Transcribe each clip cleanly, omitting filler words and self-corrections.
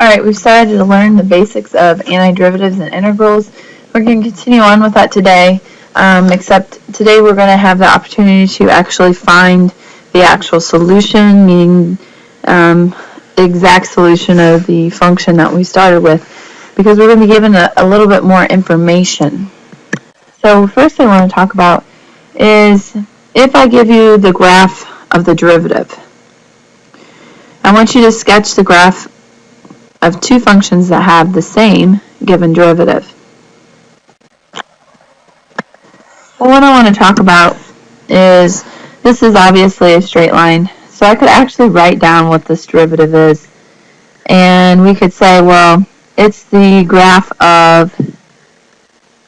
Alright, we've started to learn the basics of antiderivatives and integrals. We're going to continue on with that today, except today we're going to have the opportunity to actually find the actual solution, meaning the exact solution of the function that we started with, because we're going to be given a little bit more information. So first thing I want to talk about is if I give you the graph of the derivative. I want you to sketch the graph of two functions that have the same given derivative. Well, what I want to talk about is this is obviously a straight line, so I could actually write down what this derivative is, and we could say, well, it's the graph of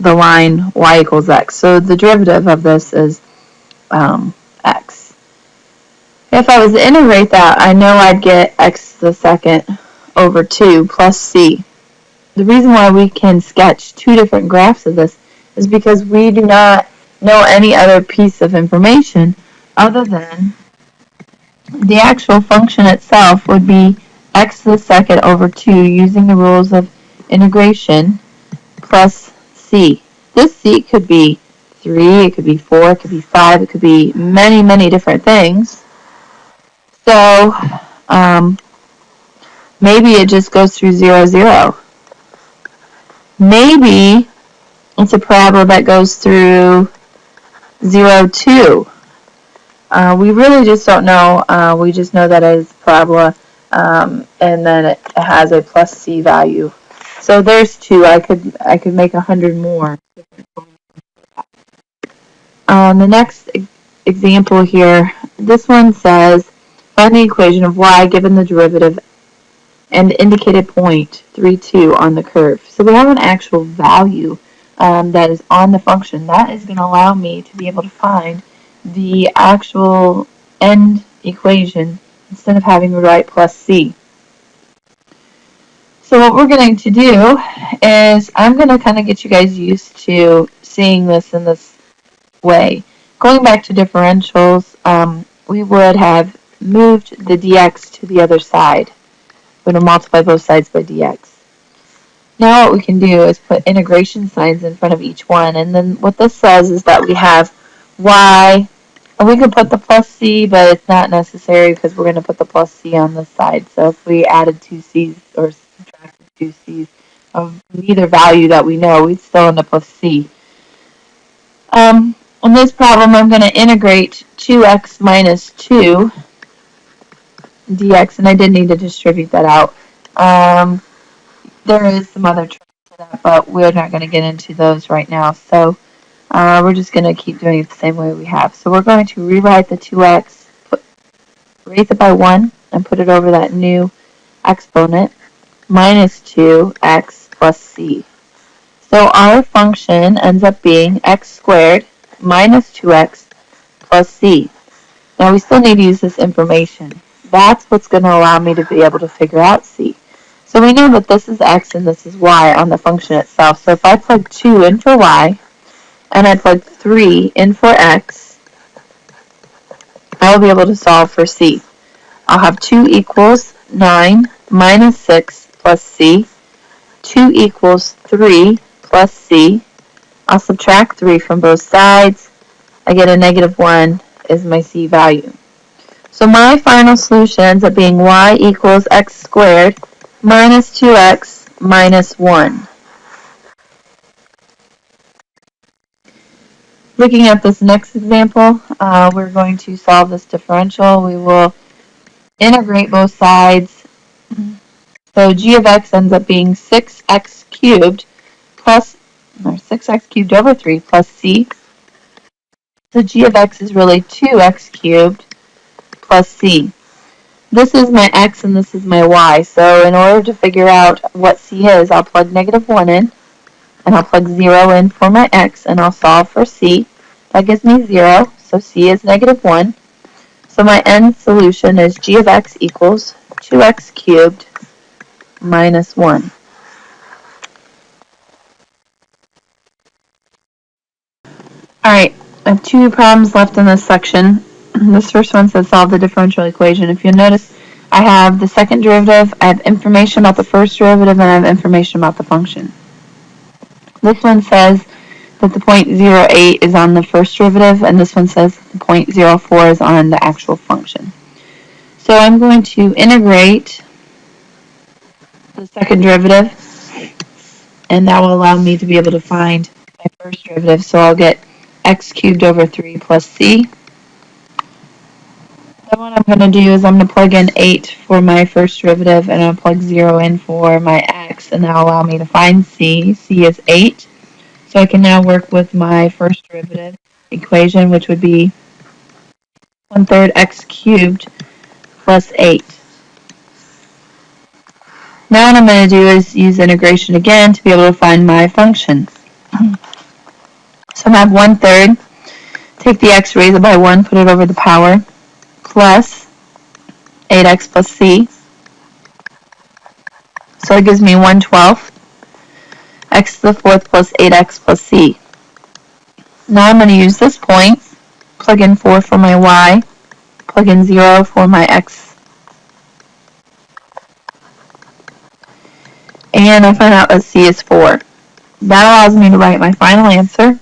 the line y equals x. So the derivative of this is x. If I was to integrate that, I know I'd get x to the second over 2 plus c. The reason why we can sketch two different graphs of this is because we do not know any other piece of information other than the actual function itself would be x to the second over 2 using the rules of integration plus c. This c could be 3, it could be 4, it could be 5, it could be many, many different things. So, maybe it just goes through 0, 0. Maybe it's a parabola that goes through 0, 2. We really just don't know. We just know that it's a parabola, and then it has a plus c value. So there's 2. I could make 100 more. The next example here, this one says, find the equation of y given the derivative and the indicated point 3, 2 on the curve. So we have an actual value that is on the function. That is going to allow me to be able to find the actual end equation instead of having to write plus c. So what we're going to do is I'm going to kind of get you guys used to seeing this in this way. Going back to differentials, we would have moved the dx to the other side. We're going to multiply both sides by dx. Now what we can do is put integration signs in front of each one, and then what this says is that we have y, and we can put the plus c, but it's not necessary because we're going to put the plus c on this side. So if we added 2 c's or subtracted 2 c's of neither value that we know, we'd still end up with c. In this problem, I'm going to integrate 2x minus 2 dx, and I did need to distribute that out. There is some other tricks to that, but we're not going to get into those right now. So we're just going to keep doing it the same way we have. So we're going to rewrite the 2x, raise it by 1, and put it over that new exponent, minus 2x plus c. So our function ends up being x squared minus 2x plus c. Now we still need to use this information. That's what's going to allow me to be able to figure out c. So we know that this is x and this is y on the function itself. So if I plug 2 in for y and I plug 3 in for x, I will be able to solve for c. I'll have 2 equals 9 minus 6 plus c. 2 equals 3 plus c. I'll subtract 3 from both sides. I get a negative 1 is my c value. So my final solution ends up being y equals x squared minus 2x minus 1. Looking at this next example, we're going to solve this differential. We will integrate both sides. So g of x ends up being 6x cubed plus, or 6x cubed over 3 plus c. So g of x is really 2x cubed plus c. This is my x and this is my y. So in order to figure out what c is, I'll plug negative 1 in, and I'll plug 0 in for my x, and I'll solve for c. That gives me 0, so c is negative 1. So my end solution is g of x equals 2x cubed minus 1. Alright, I have 2 problems left in this section. This first one says solve the differential equation. If you'll notice, I have the second derivative, I have information about the first derivative, and I have information about the function. This one says that the 0.08 is on the first derivative, and this one says the 0.04 is on the actual function. So I'm going to integrate the second derivative, and that will allow me to be able to find my first derivative. So I'll get x cubed over 3 plus c. Then what I'm going to do is I'm going to plug in 8 for my first derivative, and I'll plug 0 in for my x, and that will allow me to find c. C is 8. So I can now work with my first derivative equation, which would be 1/3 x cubed plus 8. Now what I'm going to do is use integration again to be able to find my functions. So I have 1/3, take the x, raise it by 1, put it over the power, plus 8x plus c. So it gives me 1/12, x to the 4th plus 8x plus c. Now I'm going to use this point, plug in 4 for my y, plug in 0 for my x, and I find out that c is 4. That allows me to write my final answer.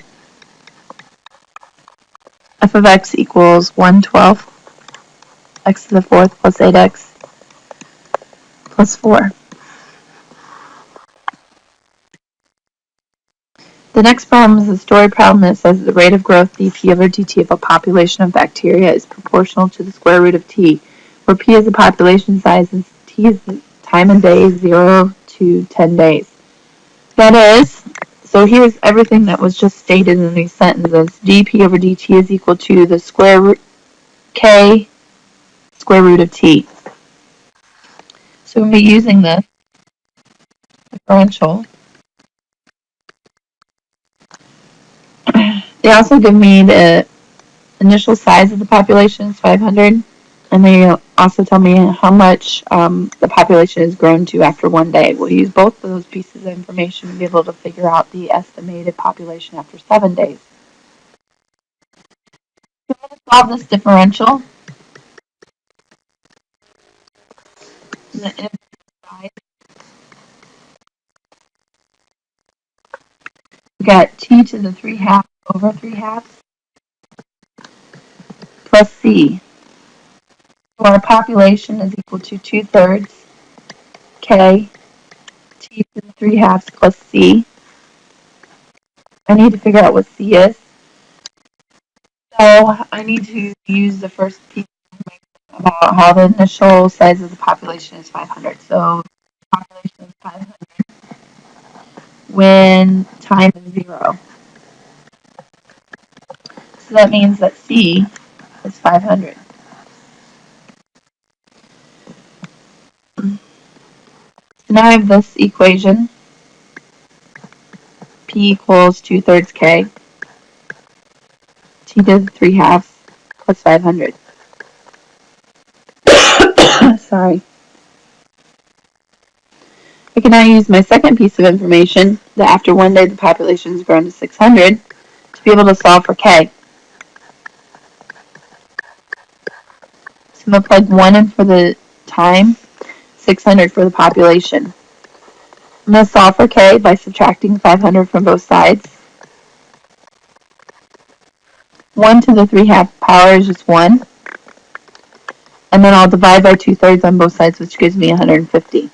F of x equals 1/12 x to the 4th plus 8x plus 4. The next problem is a story problem that says the rate of growth dp over dt of a population of bacteria is proportional to the square root of t, where p is the population size and t is the time in days, 0 to 10 days. That is, so here's everything that was just stated in these sentences. dp over dt is equal to the square root k square root of t. So we'll be using the differential. They also give me the initial size of the population is 500, and they also tell me how much the population has grown to after 1 day. We'll use both of those pieces of information to be able to figure out the estimated population after 7 days. So I'm going to solve this differential. We got t to the 3/2 over 3/2 plus c. So our population is equal to 2/3 k t to the 3/2 plus c. I need to figure out what c is. So I need to use the first piece of information about how the initial size of the population is 500. So the population is 500 when time is 0. So that means that c is 500. So now I have this equation. P equals 2/3 k t to the 3/2 plus 500. Sorry. I can now use my second piece of information that after 1 day the population has grown to 600 to be able to solve for k. So I'm going to plug 1 in for the time, 600 for the population. I'm going to solve for k by subtracting 500 from both sides. 1 to the 3/2 power is just 1. And then I'll divide by 2/3 on both sides, which gives me 150.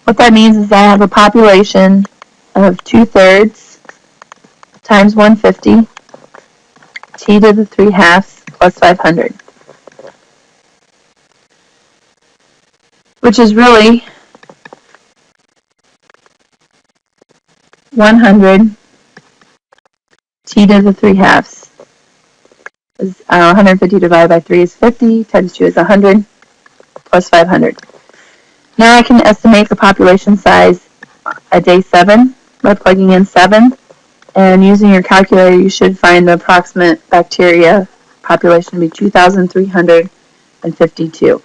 What that means is I have a population of 2/3 times 150 t to the 3/2 plus 500, which is really 100 t to the 3/2. 150 divided by 3 is 50, times 2 is 100, plus 500. Now I can estimate the population size at day 7 by plugging in 7, and using your calculator you should find the approximate bacteria population to be 2,352.